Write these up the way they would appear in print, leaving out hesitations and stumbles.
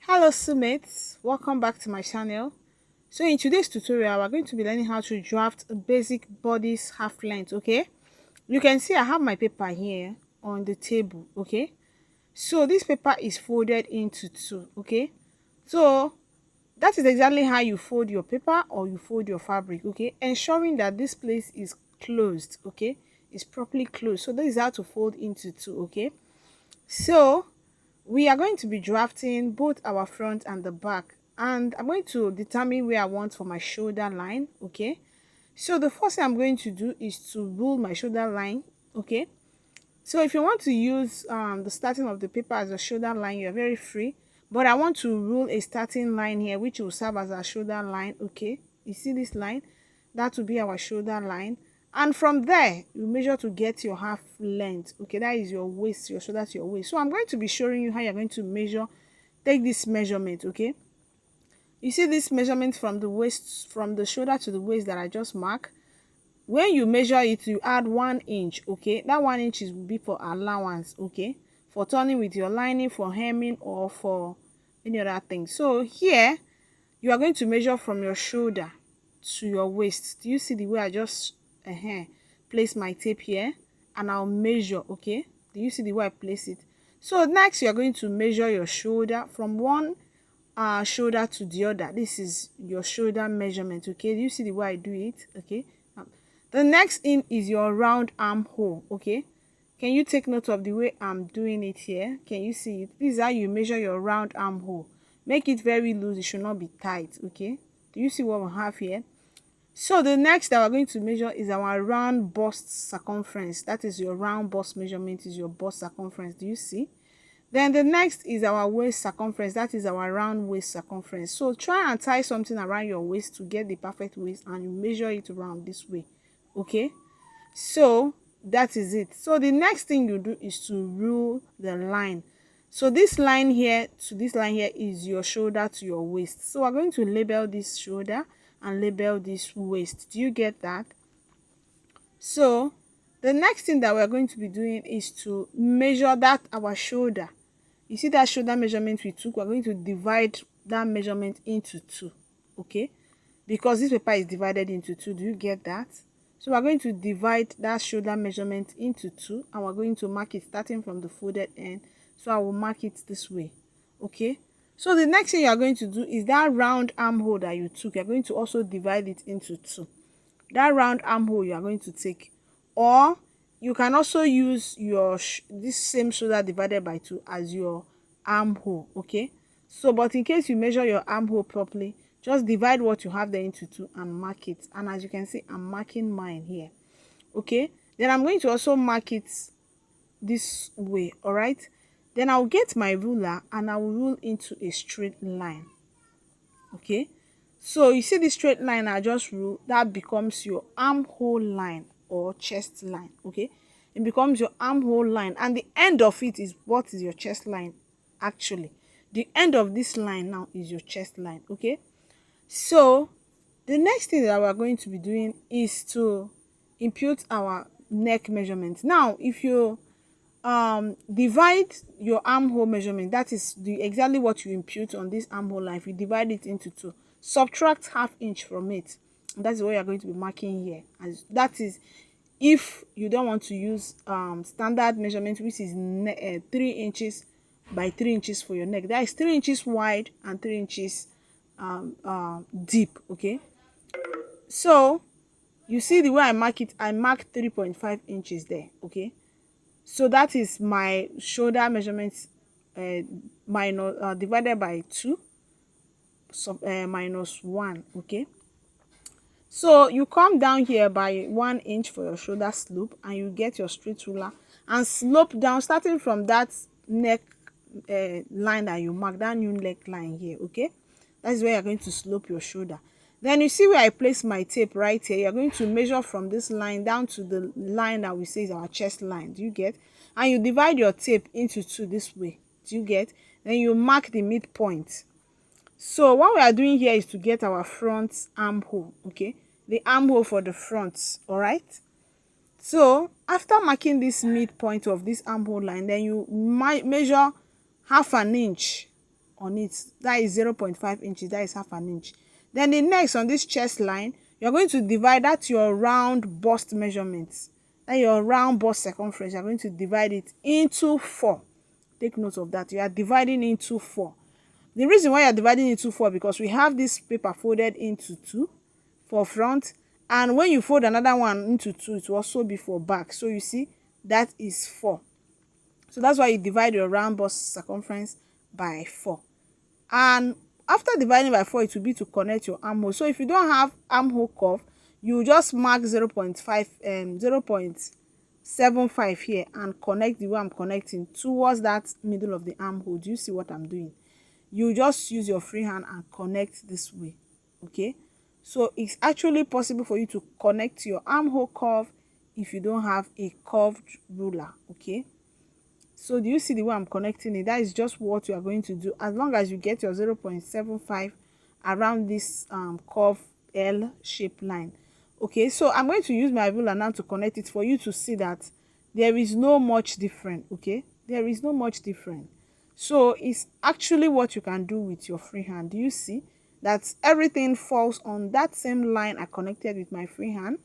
Hello Sumates, welcome back to my channel. So in today's tutorial we're going to be learning how to draft a basic bodice half length. Okay, you can see I have my paper here on the table. Okay, so this paper is folded into two. Okay, so that is exactly how you fold your paper or you fold your fabric. Okay, ensuring that this place is closed. Okay, is properly closed. So this is how to fold into two. Okay, so we are going to be drafting both our front and the back, and I'm going to determine where I want for my shoulder line. Okay, so the first thing I'm going to do is to rule my shoulder line. Okay, so if you want to use the starting of the paper as a shoulder line, you're very free, but I want to rule a starting line here which will serve as our shoulder line. Okay, you see this line, that will be our shoulder line, and from there you measure to get your half length. Okay, that is your waist, your shoulder to your waist. So I'm going to be showing you how you're going to measure. Take this measurement. Okay, you see this measurement from the waist, from the shoulder to the waist that I just marked. When you measure it, you add 1 inch. Okay, that 1 inch will be for allowance. Okay, for turning with your lining, for hemming, or for any other thing. So here you are going to measure from your shoulder to your waist. Do you see the way I just place my tape here, and I'll measure? Okay, do you see the way I place it? So next you are going to measure your shoulder from one shoulder to the other. This is your shoulder measurement. Okay, do you see the way I do it? Okay, the next thing is your round armhole. Okay, can you take note of the way I'm doing it here? Can you see it? This is how you measure your round armhole. Make it very loose, it should not be tight. Okay, do you see what we have here? So the next that we're going to measure is our round bust circumference. That is your round bust measurement, is your bust circumference. Do you see? Then the next is our waist circumference. That is our round waist circumference. So try and tie something around your waist to get the perfect waist, and you measure it around this way. Okay, so that is it. So the next thing you do is to rule the line. So this line here to this line here is your shoulder to your waist. So we're going to label this shoulder and label this waist. Do you get that? So the next thing that we're going to be doing is to measure that our shoulder. You see that shoulder measurement we took? We're going to divide that measurement into two. Okay, because this paper is divided into two. Do you get that? So we're going to divide that shoulder measurement into two, and we're going to mark it starting from the folded end. So I will mark it this way. Okay, so the next thing you are going to do is that round armhole that you took, you're going to also divide it into two. That round armhole you are going to take, or you can also use your this same shoulder divided by two as your armhole. Okay, so but in case you measure your armhole properly, just divide what you have there into two and mark it. And as you can see, I'm marking mine here. Okay, then I'm going to also mark it this way. All right, then I'll get my ruler and I will rule into a straight line. Okay, so you see the straight line I just rule, that becomes your armhole line or chest line. Okay, it becomes your armhole line, and the end of it is what is your chest line. Actually, the end of this line now is your chest line. Okay, so the next thing that we're going to be doing is to impute our neck measurement. Now if you divide your armhole measurement, that is exactly what you impute on this armhole line. If you divide it into two, subtract ½ inch from it, and that's what you're going to be marking here. As that is if you don't want to use standard measurement, which is 3 inches by 3 inches for your neck. That is 3 inches wide and 3 inches deep. Okay, so you see the way I mark it, I mark 3.5 inches there. Okay, so that is my shoulder measurement minus divided by 2 minus 1. Okay, so you come down here by 1 inch for your shoulder slope, and you get your straight ruler and slope down starting from that neck line that you mark, that new neck line here. Okay, that's where you're going to slope your shoulder. Then you see where I place my tape right here. You're going to measure from this line down to the line that we say is our chest line. Do you get? And you divide your tape into two this way. Do you get? Then you mark the midpoint. So what we are doing here is to get our front armhole. Okay, the armhole for the front. All right, so after marking this midpoint of this armhole line, then you measure ½ inch on it. That is 0.5 inches. That is half an inch. Then the next, on this chest line, you're going to divide that your round bust measurements. That your round bust circumference, you're going to divide it into 4. Take note of that. You are dividing into 4. The reason why you're dividing into 4, because we have this paper folded into 2 for front, and when you fold another one into 2, it will also be for back. So you see, that is 4. So that's why you divide your round bust circumference by 4. And after dividing by 4, it will be to connect your armhole. So if you don't have armhole curve, you just mark 0.75 here and connect the way I'm connecting towards that middle of the armhole. Do you see what I'm doing? You just use your free hand and connect this way. Okay, so it's actually possible for you to connect your armhole curve if you don't have a curved ruler. Okay, so do you see the way I'm connecting it? That is just what you are going to do, as long as you get your 0.75 around this curve L shape line. Okay, so I'm going to use my ruler now to connect it for you to see that there is no much different. Okay, there is no much different. So it's actually what you can do with your free hand. Do you see that everything falls on that same line I connected with my free hand?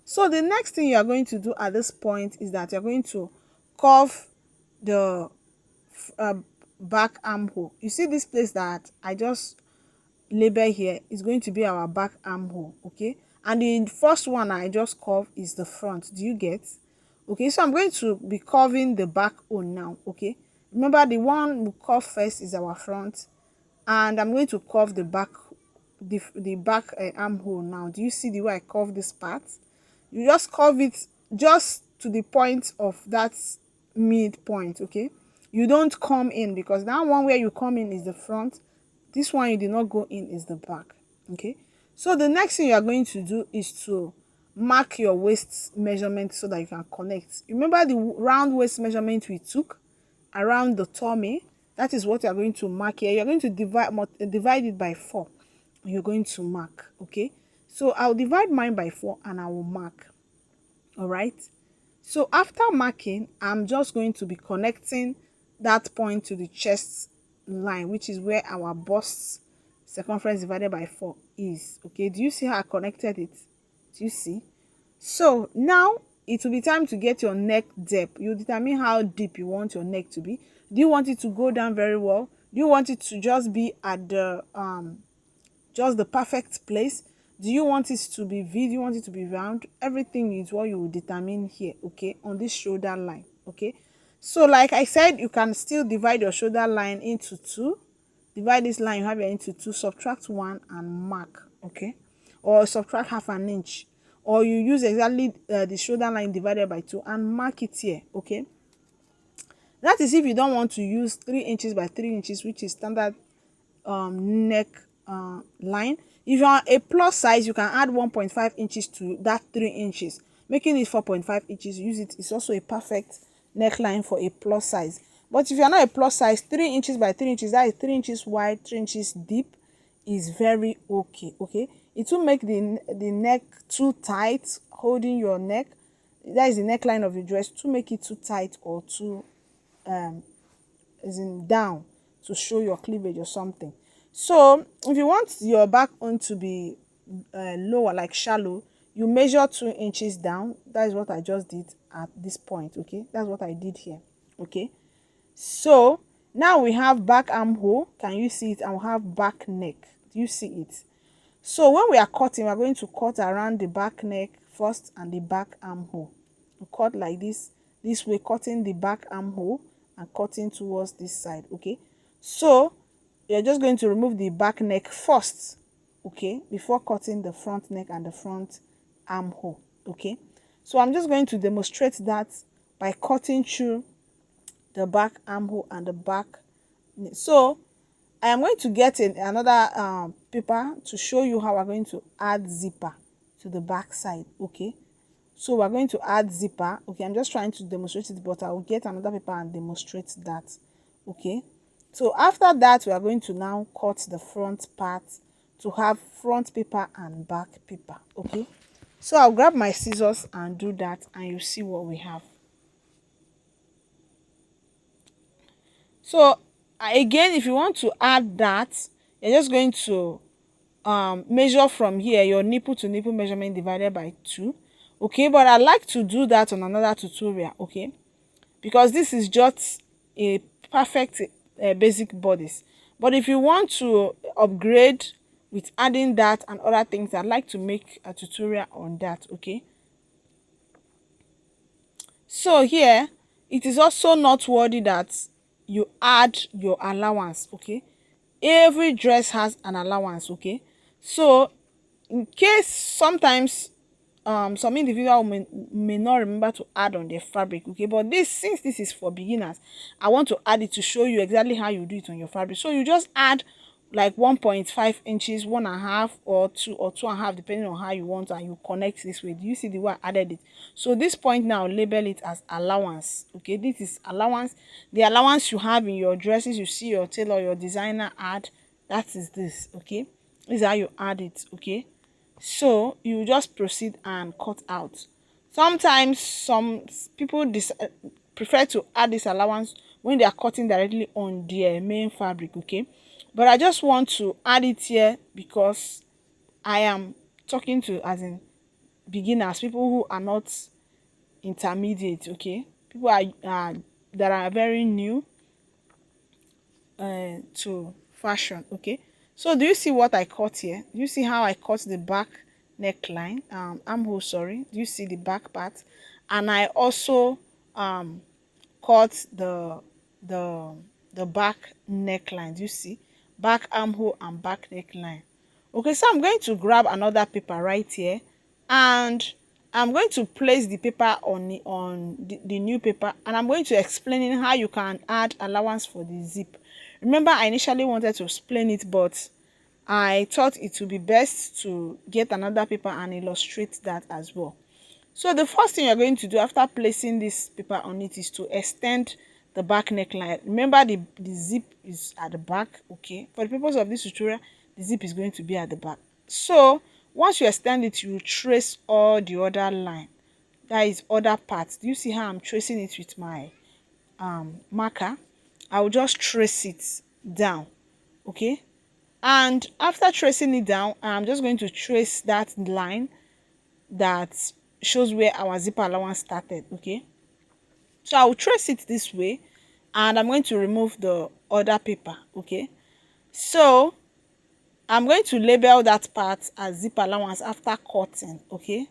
So the next thing you are going to do at this point is that you're going to curve the back armhole. You see this place that I just label here is going to be our back armhole. Okay, and the first one I just curve is the front. Do you get? Okay, so I'm going to be curving the back one now. Okay, remember the one we curve first is our front, and I'm going to curve the back, the back armhole now. Do you see the way I curve this part? You just curve it just to the point of that midpoint. Okay, you don't come in, because that one where you come in is the front. This one you did not go in is the back. Okay, so the next thing you are going to do is to mark your waist measurement so that you can connect. Remember the round waist measurement we took around the tummy? That is what you are going to mark here. You're going to divide it by 4. You're going to mark. Okay, so I'll divide mine by 4 and I will mark. All right, so after marking, I'm just going to be connecting that point to the chest line, which is where our bust circumference divided by 4 is. Okay, do you see how I connected it? Do you see? So now it will be time to get your neck depth. You determine how deep you want your neck to be. Do you want it to go down very well? Do you want it to just be at the just the perfect place? Do you want it to be V? Do you want it to be round? Everything is what you will determine here. Okay, on this shoulder line. Okay, so like I said, you can still divide your shoulder line into 2. Divide this line you have here into 2, subtract 1 and mark. Okay, or subtract half an inch, or you use exactly the shoulder line divided by 2 and mark it here. Okay, that is if you don't want to use 3 inches by 3 inches, which is standard neck line. If you are a plus size, you can add 1.5 inches to that 3 inches, making it 4.5 inches. Use it. It's also a perfect neckline for a plus size. But if you are not a plus size, 3 inches by 3 inches, that is 3 inches wide, 3 inches deep, is very okay. Okay, it will make the neck too tight, holding your neck. That is the neckline of your dress. To make it too tight or too as in down to show your cleavage or something. So if you want your back on to be lower, like shallow, you measure 2 inches down. That is what I just did at this point. Okay, that's what I did here. Okay, so now we have back armhole. Can you see it? And we have back neck. Do you see it? So when we are cutting, we are going to cut around the back neck first and the back armhole. We cut like this way, cutting the back armhole and cutting towards this side. Okay, so you're just going to remove the back neck first, okay, before cutting the front neck and the front armhole. Okay, so I'm just going to demonstrate that by cutting through the back armhole and the back. So I am going to get another paper to show you how we're going to add zipper to the back side. Okay, so we're going to add zipper. Okay, I'm just trying to demonstrate it, but I will get another paper and demonstrate that. Okay, so after that, we are going to now cut the front part to have front paper and back paper. Okay, so I'll grab my scissors and do that, and you see what we have. So Again, if you want to add that, you're just going to measure from here your nipple to nipple measurement divided by 2. Okay, but I like to do that on another tutorial. Okay, because this is just a perfect basic bodice. But if you want to upgrade with adding that and other things, I'd like to make a tutorial on that. Okay, so here it is also noteworthy that you add your allowance. Okay, every dress has an allowance. Okay, so in case sometimes some individual may not remember to add on their fabric. Okay, but this, since this is for beginners, I want to add it to show you exactly how you do it on your fabric. So you just add like 1.5 inches, 1.5 or 2 or 2.5, depending on how you want, and you connect this way. Do you see the way I added it? So this point now, label it as allowance. Okay, this is allowance. The allowance you have in your dresses, you see your tailor, your designer add, that is this. Okay, this is how you add it. Okay, so you just proceed and cut out. Sometimes some people prefer to add this allowance when they are cutting directly on their main fabric. Okay, but I just want to add it here because I am talking to, as in, beginners, people who are not intermediate. Okay, people are that are very new to fashion. Okay, so do you see what I cut here? Do you see how I cut the back neckline, armhole, sorry? Do you see the back part? And I also cut the the back neckline. Do you see? Back armhole and back neckline. Okay, so I'm going to grab another paper right here, and I'm going to place the paper on the new paper, and I'm going to explain how you can add allowance for the zip. Remember, I initially wanted to explain it, but I thought it would be best to get another paper and illustrate that as well. So the first thing you're going to do after placing this paper on it is to extend the back neckline. Remember, the zip is at the back. Okay, for the purpose of this tutorial, the zip is going to be at the back. So once you extend it, you trace all the other line, that is other parts. Do you see how I'm tracing it with my marker? I will just trace it down. Okay, and after tracing it down, I'm just going to trace that line that shows where our zipper allowance started. Okay, so I'll trace it this way, and I'm going to remove the other paper. Okay, so I'm going to label that part as zip allowance after cutting. Okay,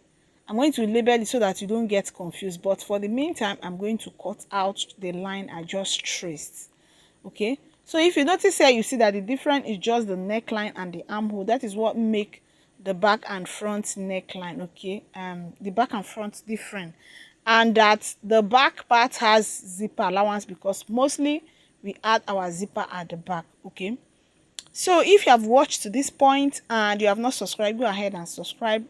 I'm going to label it so that you don't get confused, but for the meantime, I'm going to cut out the line I just traced. Okay, so if you notice here, you see that the difference is just the neckline and the armhole. That is what make the back and front neckline. Okay, the back and front different, and that the back part has zipper allowance because mostly we add our zipper at the back. Okay, so if you have watched to this point and you have not subscribed, go ahead and subscribe.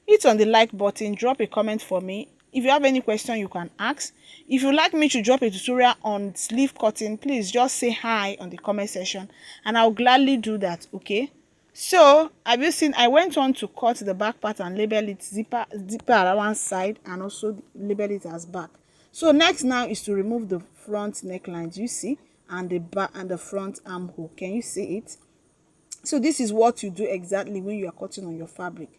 Hit on the like button, drop a comment for me. If you have any question, you can ask. If you'd like me to drop a tutorial on sleeve cutting, please just say hi on the comment section and I'll gladly do that. Okay, so have you seen, I went on to cut the back part and label it zipper allowance side, and also label it as back. So next now is to remove the front neckline, you see, and the back and the front armhole. Can you see it? So this is what you do exactly when you are cutting on your fabric.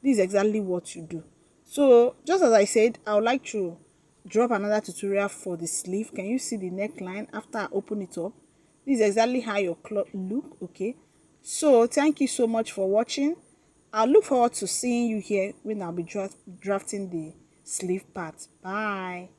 This is exactly what you do. So just as I said, I would like to drop another tutorial for the sleeve. Can you see the neckline after I open it up? This is exactly how your cloth look. Okay, so thank you so much for watching. I look forward to seeing you here when I'll be drafting the sleeve part. Bye.